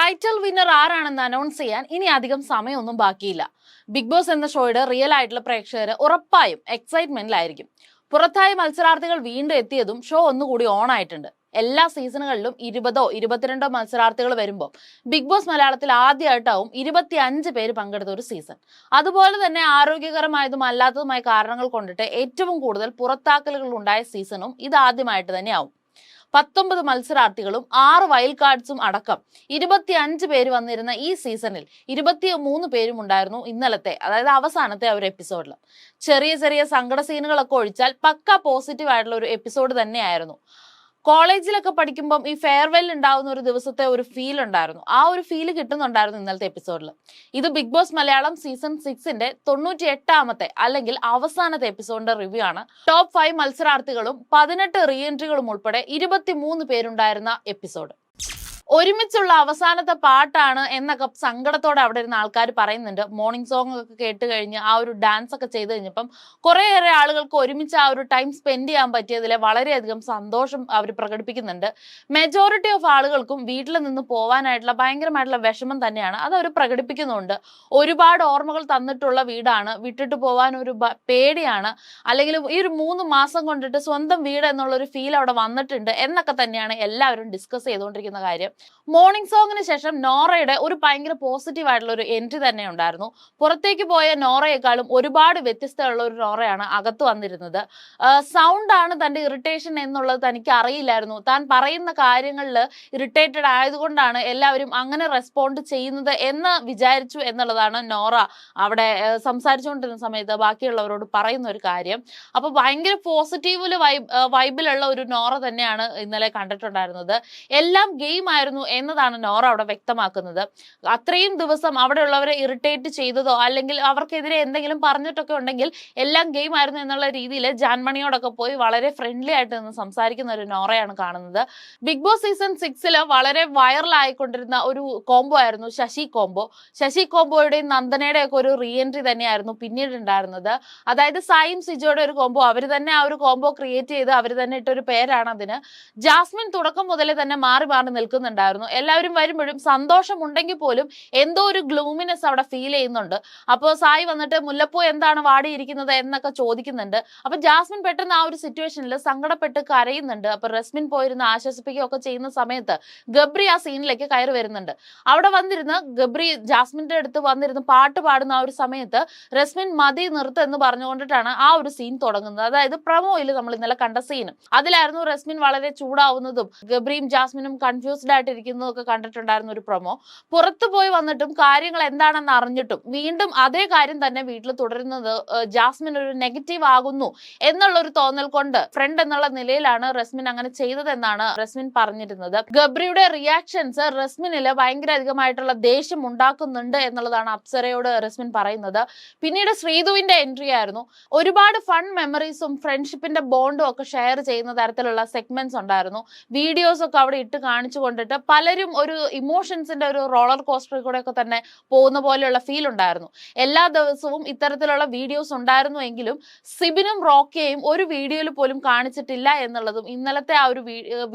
Title winner ആരാണെന്ന് announce ചെയ്യാൻ ഇനി അധികം സമയമൊന്നും ബാക്കിയില്ല. ബിഗ് ബോസ് എന്ന ഷോയുടെ റിയൽ ആയിട്ടുള്ള പ്രേക്ഷകർ ഉറപ്പായും എക്സൈറ്റ്മെന്റിലായിരിക്കും. പുറത്തായ മത്സരാർത്ഥികൾ വീണ്ടും എത്തിയതും ഷോ ഒന്നുകൂടി ഓൺ ആയിട്ടുണ്ട്. എല്ലാ സീസണുകളിലും 20-22 മത്സരാർത്ഥികൾ വരുമ്പോൾ ബിഗ് ബോസ് മലയാളത്തിൽ ആദ്യമായിട്ടാവും 25 പേര് പങ്കെടുത്ത ഒരു സീസൺ. അതുപോലെ തന്നെ ആരോഗ്യകരമായതും അല്ലാത്തതുമായ കാരണങ്ങൾ കൊണ്ടിട്ട് ഏറ്റവും കൂടുതൽ പുറത്താക്കലുകൾ ഉണ്ടായ സീസണും ഇതാദ്യമായിട്ട് തന്നെയാവും. 19 മത്സരാർത്ഥികളും 6 വൈൽഡ് കാർഡ്സും അടക്കം 25 പേര് വന്നിരുന്ന ഈ സീസണിൽ 23 പേരും ഉണ്ടായിരുന്നു ഇന്നലത്തെ, അതായത് അവസാനത്തെ ഒരു എപ്പിസോഡിൽ. ചെറിയ ചെറിയ സങ്കട സീനുകളൊക്കെ ഒഴിച്ചാൽ പക്ക പോസിറ്റീവ് ആയിട്ടുള്ള ഒരു എപ്പിസോഡ് തന്നെയായിരുന്നു. കോളേജിലൊക്കെ പഠിക്കുമ്പം ഈ ഫെയർവെൽ ഉണ്ടാവുന്ന ഒരു ദിവസത്തെ ഒരു ഫീൽ ഉണ്ടായിരുന്നു. ആ ഒരു ഫീൽ കിട്ടുന്നുണ്ടായിരുന്നു ഇന്നലത്തെ എപ്പിസോഡിൽ. ഇത് ബിഗ് ബോസ് മലയാളം സീസൺ 6ന്റെ 98ാമത്തെ അല്ലെങ്കിൽ അവസാനത്തെ എപ്പിസോഡിന്റെ റിവ്യൂ ആണ്. ടോപ്പ് 5 മത്സരാർത്ഥികളും 18 റീ എൻട്രികളും ഉൾപ്പെടെ 23 പേരുണ്ടായിരുന്ന എപ്പിസോഡ്. ഒരുമിച്ചുള്ള അവസാനത്തെ പാട്ടാണ് എന്നൊക്കെ സങ്കടത്തോടെ അവിടെ ഇരുന്ന ആൾക്കാർ പറയുന്നുണ്ട്. മോർണിംഗ് സോങ് ഒക്കെ കേട്ട് കഴിഞ്ഞ് ആ ഒരു ഡാൻസ് ഒക്കെ ചെയ്ത് കഴിഞ്ഞപ്പം കുറേയേറെ ആളുകൾക്ക് ഒരുമിച്ച് ആ ഒരു ടൈം സ്പെൻഡ് ചെയ്യാൻ പറ്റിയതിൽ വളരെയധികം സന്തോഷം അവർ പ്രകടിപ്പിക്കുന്നുണ്ട്. മെജോറിറ്റി ഓഫ് ആളുകൾക്കും വീട്ടിൽ നിന്ന് പോകാനായിട്ടുള്ള ഭയങ്കരമായിട്ടുള്ള വിഷമം തന്നെയാണ് അത് അവർ പ്രകടിപ്പിക്കുന്നുണ്ട്. ഒരുപാട് ഓർമ്മകൾ തന്നിട്ടുള്ള വീടാണ്, വിട്ടിട്ട് പോകാൻ ഒരു പേടിയാണ്, അല്ലെങ്കിൽ ഈ ഒരു 3 മാസം കൊണ്ടിട്ട് സ്വന്തം വീട് എന്നുള്ളൊരു ഫീൽ അവിടെ വന്നിട്ടുണ്ട് എന്നൊക്കെ തന്നെയാണ് എല്ലാവരും ഡിസ്കസ് ചെയ്തുകൊണ്ടിരിക്കുന്ന കാര്യം. മോർണിംഗ് സോങ്ങിന് ശേഷം നോറയുടെ ഒരു ഭയങ്കര പോസിറ്റീവ് ആയിട്ടുള്ള ഒരു എൻട്രി തന്നെ ഉണ്ടായിരുന്നു. പുറത്തേക്ക് പോയ നോറയെക്കാളും ഒരുപാട് വ്യത്യസ്തമുള്ള ഒരു നോറയാണ് അകത്ത് വന്നിരുന്നത്. സൗണ്ട് ആണ് തന്റെ ഇറിറ്റേഷൻ എന്നുള്ളത് തനിക്ക് അറിയില്ലായിരുന്നു. താൻ പറയുന്ന കാര്യങ്ങളിൽ ഇറിറ്റേറ്റഡ് ആയതുകൊണ്ടാണ് എല്ലാവരും അങ്ങനെ റെസ്പോണ്ട് ചെയ്യുന്നത് എന്ന് വിചാരിച്ചു എന്നുള്ളതാണ് നോറ അവിടെ സംസാരിച്ചുകൊണ്ടിരുന്ന സമയത്ത് ബാക്കിയുള്ളവരോട് പറയുന്ന ഒരു കാര്യം. അപ്പൊ ഭയങ്കര പോസിറ്റീവില് വൈബിലുള്ള ഒരു നോറ തന്നെയാണ് ഇന്നലെ കണ്ടിട്ടുണ്ടായിരുന്നത്. എല്ലാം ഗെയിം ആയിരുന്നു എന്നതാണ് നോറ അവിടെ വ്യക്തമാക്കുന്നത്. അത്രയും ദിവസം അവിടെയുള്ളവരെ ഇറിറ്റേറ്റ് ചെയ്തതോ അല്ലെങ്കിൽ അവർക്കെതിരെ എന്തെങ്കിലും പറഞ്ഞിട്ടൊക്കെ ഉണ്ടെങ്കിൽ എല്ലാം ഗെയിം ആയിരുന്നു എന്നുള്ള രീതിയിൽ ജാൻമണിയോടൊക്കെ പോയി വളരെ ഫ്രണ്ട്ലി ആയിട്ട് നിന്ന് സംസാരിക്കുന്ന ഒരു നോറയാണ് കാണുന്നത്. ബിഗ് ബോസ് സീസൺ 6 വളരെ വൈറലായിക്കൊണ്ടിരുന്ന ഒരു കോംബോ ആയിരുന്നു ശശി കോംബോ. ശശി കോംബോയുടെയും നന്ദനയുടെയും ഒക്കെ ഒരു റീ എൻട്രി തന്നെയായിരുന്നു പിന്നീട് ഉണ്ടായിരുന്നത്. അതായത് സായും സിജോയുടെ ഒരു കോംബോ, അവർ തന്നെ ആ ഒരു കോംബോ ക്രിയേറ്റ് ചെയ്ത് അവർ തന്നെ ഇട്ടൊരു പേരാണ് അതിന്. ജാസ്മിൻ തുടക്കം മുതലേ തന്നെ മാറി മാറി നിൽക്കുന്നുണ്ടായിരുന്നു. എല്ലാവരും വരുമ്പോഴും സന്തോഷമുണ്ടെങ്കിൽ പോലും എന്തോ ഒരു ഗ്ലൂമിനെസ് അവിടെ ഫീൽ ചെയ്യുന്നുണ്ട്. അപ്പോൾ സായി വന്നിട്ട് മുല്ലപ്പൂ എന്താണ് വാടിയിരിക്കുന്നത് എന്നൊക്കെ ചോദിക്കുന്നുണ്ട്. അപ്പൊ ജാസ്മിൻ പെട്ടെന്ന് ആ ഒരു സിറ്റുവേഷനിൽ സങ്കടപ്പെട്ട് കരയുന്നുണ്ട്. അപ്പൊ റസ്മിൻ പോയിരുന്ന് ആശ്വസിപ്പിക്കുകയൊക്കെ ചെയ്യുന്ന സമയത്ത് ഗബ്രി ആ സീനിലേക്ക് കയറി വരുന്നുണ്ട്. അവിടെ വന്നിരുന്ന് ഗബ്രി ജാസ്മിന്റെ അടുത്ത് വന്നിരുന്ന് പാട്ട് പാടുന്ന ആ ഒരു സമയത്ത് റസ്മിൻ മതി നിർത്ത് എന്ന് പറഞ്ഞുകൊണ്ടിട്ടാണ് ആ ഒരു സീൻ തുടങ്ങുന്നത്. അതായത് പ്രമോയിൽ നമ്മൾ ഇന്നലെ കണ്ട സീൻ അതിലായിരുന്നു റസ്മിൻ വളരെ ചൂടാവുന്നതും ഗബ്രിയും ജാസ്മിനും കൺഫ്യൂസ്ഡ് ആയിട്ടിരിക്കുന്നതും ഒക്കെ കണ്ടിട്ടുണ്ടായിരുന്ന ഒരു പ്രൊമോ. പുറത്തു പോയി വന്നിട്ടും കാര്യങ്ങൾ എന്താണെന്ന് അറിഞ്ഞിട്ടും വീണ്ടും അതേ കാര്യം തന്നെ വീട്ടിൽ തുടരുന്നത് ജാസ്മിൻ ഒരു നെഗറ്റീവ് ആകുന്നു എന്നുള്ള ഒരു തോന്നൽ കൊണ്ട് ഫ്രണ്ട് എന്നുള്ള നിലയിലാണ് റസ്മിൻ അങ്ങനെ ചെയ്തതെന്നാണ് റസ്മിൻ പറഞ്ഞിരുന്നത്. ഗബ്രിയുടെ റിയാക്ഷൻസ് റസ്മിനില് ഭയങ്കര അധികമായിട്ടുള്ള ദേഷ്യം ഉണ്ടാക്കുന്നുണ്ട് എന്നുള്ളതാണ് അപ്സരയോട് റസ്മിൻ പറയുന്നത്. പിന്നീട് ശ്രീധുവിന്റെ എൻട്രി ആയിരുന്നു. ഒരുപാട് ഫൺ മെമ്മറീസും ഫ്രണ്ട്ഷിപ്പിന്റെ ബോണ്ടും ഒക്കെ ഷെയർ ചെയ്യുന്ന തരത്തിലുള്ള സെഗ്മെന്റ്സ് ഉണ്ടായിരുന്നു. വീഡിയോസ് ഒക്കെ അവിടെ ഇട്ട് കാണിച്ചു കൊണ്ടിട്ട് പലരും ഒരു ഇമോഷൻസിന്റെ ഒരു റോളർ കോസ്റ്ററിൽ കൂടെ ഒക്കെ തന്നെ പോകുന്ന പോലെയുള്ള ഫീൽ ഉണ്ടായിരുന്നു. എല്ലാ ദിവസവും ഇത്തരത്തിലുള്ള വീഡിയോസ് ഉണ്ടായിരുന്നു എങ്കിലും സിബിനും റോക്കിയെയും ഒരു വീഡിയോയിൽ പോലും കാണിച്ചിട്ടില്ല എന്നുള്ളതും ഇന്നലത്തെ ആ ഒരു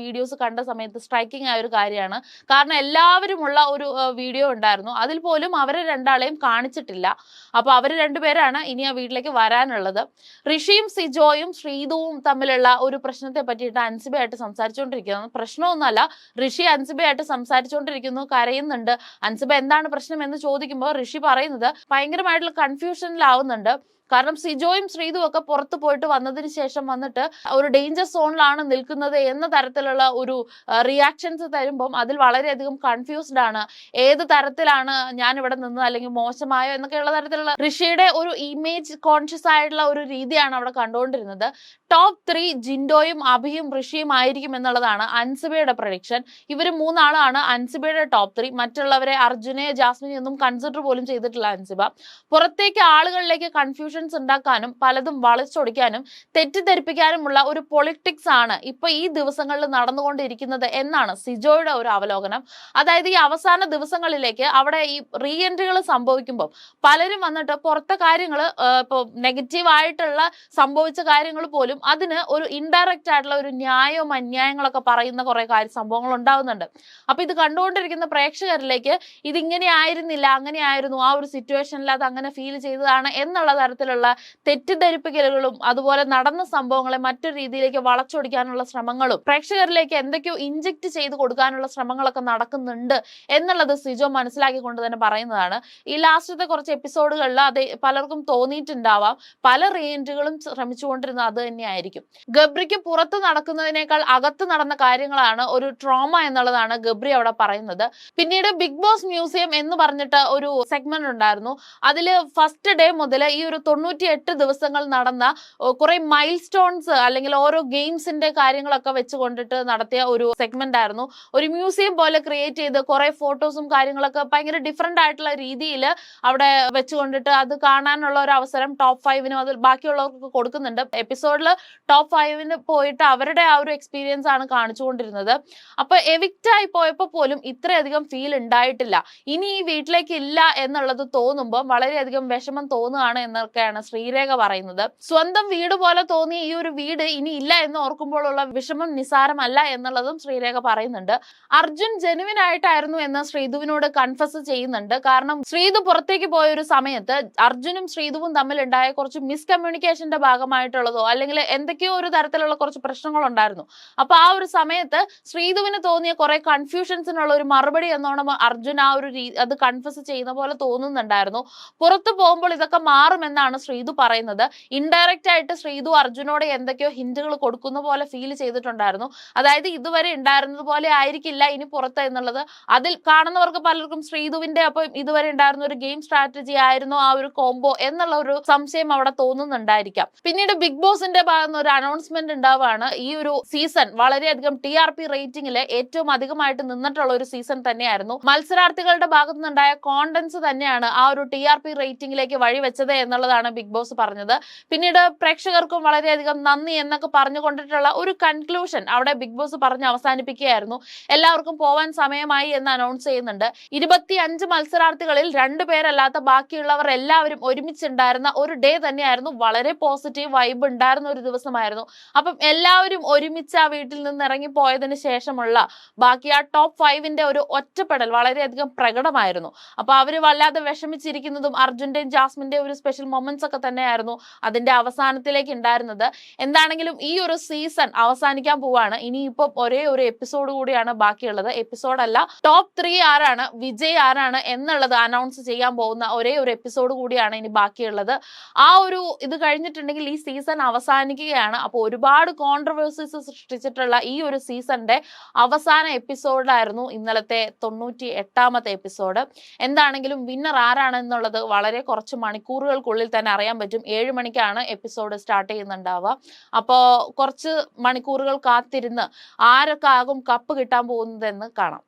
വീഡിയോസ് കണ്ട സമയത്ത് സ്ട്രൈക്കിംഗ് ആയ ഒരു കാര്യമാണ്. കാരണം എല്ലാവരുമുള്ള ഒരു വീഡിയോ ഉണ്ടായിരുന്നു, അതിൽ പോലും അവരെ രണ്ടാളെയും കാണിച്ചിട്ടില്ല. അപ്പൊ അവര് രണ്ടുപേരാണ് ഇനി ആ വീട്ടിലേക്ക് വരാനുള്ളത്. ഋഷിയും സിജോയും ശ്രീധുവും തമ്മിലുള്ള ഒരു പ്രശ്നത്തെ പറ്റിയിട്ട് അൻസിബയായിട്ട് സംസാരിച്ചുകൊണ്ടിരിക്കുന്നത്. പ്രശ്നമൊന്നുമല്ല, ഋഷി അൻസിബയായിട്ട് സംസാരിച്ചുകൊണ്ടിരിക്കുന്നു, കരയുന്നുണ്ട്. അൻസിബ എന്താണ് പ്രശ്നം എന്ന് ചോദിക്കുമ്പോൾ ഋഷി പറയുന്നത് ഭയങ്കരമായിട്ടുള്ള കൺഫ്യൂഷനിലാവുന്നുണ്ട്. കാരണം സിജോയും ശ്രീധുവും ഒക്കെ പുറത്തു പോയിട്ട് വന്നതിന് ശേഷം വന്നിട്ട് ഒരു ഡേഞ്ചർ സോണിലാണ് നിൽക്കുന്നത് എന്ന തരത്തിലുള്ള ഒരു റിയാക്ഷൻസ് തരുമ്പം അതിൽ വളരെയധികം കൺഫ്യൂസ്ഡ് ആണ്. ഏത് തരത്തിലാണ് ഞാൻ ഇവിടെ നിന്നത് അല്ലെങ്കിൽ മോശമായോ എന്നൊക്കെയുള്ള തരത്തിലുള്ള ഋഷിയുടെ ഒരു ഇമേജ് കോൺഷ്യസ് ആയിട്ടുള്ള ഒരു രീതിയാണ് അവിടെ കണ്ടുകൊണ്ടിരുന്നത്. ടോപ്പ് 3 ജിൻഡോയും അഭിയും ഋഷിയും ആയിരിക്കും എന്നുള്ളതാണ് അൻസിബയുടെ പ്രഡിക്ഷൻ. ഇവർ 3 ആളാണ് അൻസിബയുടെ ടോപ്പ് 3. മറ്റുള്ളവരെ അർജുനെ ജാസ്മിനെ ഒന്നും കൺസിഡർ പോലും ചെയ്തിട്ടില്ല അൻസിബ. പുറത്തേക്ക് ആളുകളിലേക്ക് കൺഫ്യൂഷൻ കൺഫ്യൂഷൻസ് ഉണ്ടാക്കാനും പലതും വളച്ചൊടിക്കാനും തെറ്റിദ്ധരിപ്പിക്കാനുമുള്ള ഒരു പൊളിറ്റിക്സ് ആണ് ഇപ്പൊ ഈ ദിവസങ്ങളിൽ നടന്നുകൊണ്ടിരിക്കുന്നത് എന്നാണ് സിജോയുടെ ഒരു അവലോകനം. അതായത് ഈ അവസാന ദിവസങ്ങളിലേക്ക് അവിടെ ഈ റീ എൻട്രികൾ സംഭവിക്കുമ്പോൾ പലരും വന്നിട്ട് പുറത്തെ കാര്യങ്ങൾ ഇപ്പോൾ നെഗറ്റീവ് ആയിട്ടുള്ള സംഭവിച്ച കാര്യങ്ങൾ പോലും അതിന് ഒരു ഇൻഡയറക്റ്റ് ആയിട്ടുള്ള ഒരു ന്യായവും അന്യായങ്ങളൊക്കെ പറയുന്ന കുറെ സംഭവങ്ങൾ ഉണ്ടാവുന്നുണ്ട്. അപ്പൊ ഇത് കണ്ടുകൊണ്ടിരിക്കുന്ന പ്രേക്ഷകരിലേക്ക് ഇതിങ്ങനെ ആയിരുന്നില്ല, അങ്ങനെയായിരുന്നു, ആ ഒരു സിറ്റുവേഷനിൽ അത് അങ്ങനെ ഫീൽ ചെയ്തതാണ് എന്നുള്ള തരത്തിലുള്ള തെറ്റിദ്ധരിപ്പിക്കലുകളും അതുപോലെ നടന്ന സംഭവങ്ങളെ മറ്റൊരു രീതിയിലേക്ക് വളച്ചൊടിക്കാനുള്ള ശ്രമങ്ങളും പ്രേക്ഷകരിലേക്ക് എന്തൊക്കെയോ ഇഞ്ചക്ട് ചെയ്ത് കൊടുക്കാനുള്ള ശ്രമങ്ങളൊക്കെ നടക്കുന്നുണ്ട് എന്നുള്ളത് സിജോ മനസ്സിലാക്കിക്കൊണ്ട് തന്നെ പറയുന്നതാണ്. ഈ ലാസ്റ്റത്തെ കുറച്ച് എപ്പിസോഡുകളിൽ അത് പലർക്കും തോന്നിയിട്ടുണ്ടാവാം, പല റേഞ്ചുകളും ശ്രമിച്ചുകൊണ്ടിരുന്നത് അത് തന്നെയായിരിക്കും. ഗബ്രിക്ക് പുറത്ത് നടക്കുന്നതിനേക്കാൾ അകത്ത് നടന്ന കാര്യങ്ങളാണ് ഒരു ട്രോമ എന്നുള്ളതാണ് ഗബ്രി അവിടെ പറയുന്നത്. പിന്നീട് ബിഗ് ബോസ് മ്യൂസിയം എന്ന് പറഞ്ഞിട്ട് ഒരു സെഗ്മെന്റ് ഉണ്ടായിരുന്നു. അതില് ഫസ്റ്റ് ഡേ മുതൽ ഈ ഒരു 98 ദിവസങ്ങൾ നടന്ന കുറെ മൈൽ സ്റ്റോൺസ് അല്ലെങ്കിൽ ഓരോ ഗെയിംസിന്റെ കാര്യങ്ങളൊക്കെ വെച്ചുകൊണ്ടിട്ട് നടത്തിയ ഒരു സെഗ്മെന്റ് ആയിരുന്നു. ഒരു മ്യൂസിയം പോലെ ക്രിയേറ്റ് ചെയ്ത് കുറെ ഫോട്ടോസും കാര്യങ്ങളൊക്കെ ഭയങ്കര ഡിഫറെന്റ് ആയിട്ടുള്ള രീതിയിൽ അവിടെ വെച്ചുകൊണ്ടിട്ട് അത് കാണാനുള്ള ഒരു അവസരം ടോപ്പ് 5-നും അതിൽ ബാക്കിയുള്ളവർക്ക് കൊടുക്കുന്നുണ്ട്. എപ്പിസോഡിൽ ടോപ്പ് 5-ന് പോയിട്ട് അവരുടെ ആ ഒരു എക്സ്പീരിയൻസ് ആണ് കാണിച്ചുകൊണ്ടിരുന്നത്. അപ്പൊ എവിക്റ്റ് ആയി പോയപ്പോൾ പോലും ഇത്രയധികം ഫീൽ ഉണ്ടായിട്ടില്ല. ഇനി ഈ വീട്ടിലേക്ക് ഇല്ല എന്നുള്ളത് തോന്നുമ്പോൾ വളരെയധികം വിഷമം തോന്നുകയാണ് എന്നൊക്കെയാണ് ശ്രീരേഖ പറയുന്നത്. സ്വന്തം വീട് പോലെ തോന്നിയ ഈ ഒരു വീട് ഇനി ഇല്ല എന്ന് ഓർക്കുമ്പോഴുള്ള വിഷമം നിസാരമല്ല എന്നുള്ളതും ശ്രീരേഖ പറയുന്നുണ്ട്. അർജുൻ ജെനുവിൻ ആയിട്ടായിരുന്നു എന്ന് ശ്രീധുവിനോട് കൺഫസ് ചെയ്യുന്നുണ്ട്. കാരണം ശ്രീധു പുറത്തേക്ക് പോയ ഒരു സമയത്ത് അർജുനും ശ്രീധുവും തമ്മിൽ ഉണ്ടായ കുറച്ച് മിസ്കമ്മ്യൂണിക്കേഷന്റെ ഭാഗമായിട്ടുള്ളതോ അല്ലെങ്കിൽ എന്തൊക്കെയോ ഒരു തരത്തിലുള്ള കുറച്ച് പ്രശ്നങ്ങൾ ഉണ്ടായിരുന്നു. അപ്പൊ ആ ഒരു സമയത്ത് ശ്രീധുവിന് തോന്നിയ കുറെ കൺഫ്യൂഷൻസിനുള്ള ഒരു മറുപടി എന്നോണം അർജുൻ ആ ഒരു അത് കൺഫസ് ചെയ്യുന്ന പോലെ തോന്നുന്നുണ്ടായിരുന്നു. പുറത്തു പോകുമ്പോൾ ഇതൊക്കെ മാറുമെന്നാണ് ശ്രീധു പറയുന്നത്. ഇൻഡയറക്റ്റ് ആയിട്ട് ശ്രീധു അർജുനോട് എന്തൊക്കെയോ ഹിന്റുകൾ കൊടുക്കുന്ന പോലെ ഫീൽ ചെയ്തിട്ടുണ്ടായിരുന്നു. അതായത് ഇതുവരെ ഉണ്ടായിരുന്നത് പോലെ ആയിരിക്കില്ല ഇനി പുറത്ത് എന്നുള്ളത്. അതിൽ കാണുന്നവർക്ക് പലർക്കും ശ്രീധുവിന്റെ അപ്പം ഇതുവരെ ഉണ്ടായിരുന്ന ഒരു ഗെയിം സ്ട്രാറ്റജി ആയിരുന്നു ആ ഒരു കോംബോ എന്നുള്ള ഒരു സംശയം അവിടെ തോന്നുന്നുണ്ടായിരിക്കാം. പിന്നീട് ബിഗ് ബോസിന്റെ ഭാഗത്ത് ഒരു അനൗൺസ്മെന്റ് ഉണ്ടാവുകയാണ്. ഈ ഒരു സീസൺ വളരെയധികം TRP റേറ്റിംഗില് ഏറ്റവും അധികമായിട്ട് നിന്നിട്ടുള്ള ഒരു സീസൺ തന്നെയായിരുന്നു. മത്സരാർത്ഥികളുടെ ഭാഗത്തു നിന്നുണ്ടായ കോണ്ടൻസ് തന്നെയാണ് ആ ഒരു TRP റേറ്റിംഗിലേക്ക് വഴിവെച്ചത് എന്നുള്ളതാണ് ബിഗ് ബോസ് പറഞ്ഞത്. പിന്നീട് പ്രേക്ഷകർക്കും വളരെയധികം നന്ദി എന്നൊക്കെ പറഞ്ഞുകൊണ്ടിട്ടുള്ള ഒരു കൺക്ലൂഷൻ അവിടെ ബിഗ് ബോസ് പറഞ്ഞ് അവസാനിപ്പിക്കുകയായിരുന്നു. എല്ലാവർക്കും പോവാൻ സമയമായി എന്ന് അനൗൺസ് ചെയ്യുന്നുണ്ട്. 25 മത്സരാർത്ഥികളിൽ 2 പേരല്ലാത്ത ബാക്കിയുള്ളവർ എല്ലാവരും ഒരുമിച്ചുണ്ടായിരുന്ന ഒരു ഡേ തന്നെയായിരുന്നു. വളരെ പോസിറ്റീവ് വൈബ് ഉണ്ടായിരുന്ന ഒരു ദിവസമായിരുന്നു. അപ്പം എല്ലാവരും ഒരുമിച്ച് ആ വീട്ടിൽ നിന്ന് ഇറങ്ങി പോയതിനു ശേഷമുള്ള ബാക്കി ആ ടോപ്പ് 5-ന്റെ ഒരു ഒറ്റപ്പെടൽ വളരെയധികം പ്രകടമായിരുന്നു. അപ്പൊ അവര് വല്ലാതെ വിഷമിച്ചിരിക്കുന്നതും അർജുന്റെയും ജാസ്മിന്റെയും ഒരു സ്പെഷ്യൽ മൊമെന്റ്സ് ഒക്കെ തന്നെയായിരുന്നു അതിന്റെ അവസാനത്തിലേക്ക് ഉണ്ടായിരുന്നത്. എന്താണെങ്കിലും ഈ ഒരു സീസൺ അവസാനിക്കാൻ പോവാണ്. ഇനിയിപ്പം ഒരേ ഒരു എപ്പിസോഡ് കൂടിയാണ് ബാക്കിയുള്ളത്. എപ്പിസോഡല്ല, ടോപ്പ് 3 ആരാണ്, വിജയ് ആരാണ് എന്നുള്ളത് അനൗൺസ് ചെയ്യാൻ പോകുന്ന ഒരേ ഒരു എപ്പിസോഡ് കൂടിയാണ് ഇനി ബാക്കിയുള്ളത്. ആ ഒരു ഇത് കഴിഞ്ഞിട്ടുണ്ടെങ്കിൽ ഈ സീസൺ അവസാനിക്കുകയാണ്. അപ്പോൾ ഒരുപാട് കോൺട്രവേഴ്സീസ് സൃഷ്ടിച്ചിട്ടുള്ള ഈ ഒരു സീസണിന്റെ അവസാന എപ്പിസോഡായിരുന്നു ഇന്നലത്തെ 98ാമത്തെ എപ്പിസോഡ്. എന്താണെങ്കിലും വിന്നർ ആരാണെന്നുള്ളത് വളരെ കുറച്ച് മണിക്കൂറുകൾക്കുള്ളിൽ തന്നെ അറിയാൻ പറ്റും. 7 മണിക്കാണ് എപ്പിസോഡ് സ്റ്റാർട്ട് ചെയ്യുന്നുണ്ടാവുക. അപ്പോൾ കുറച്ച് മണിക്കൂറുകൾ കാത്തിരുന്ന് ആരൊക്കെ ആകും കപ്പ് കിട്ടാൻ പോകുന്നതെന്ന് കാണാം.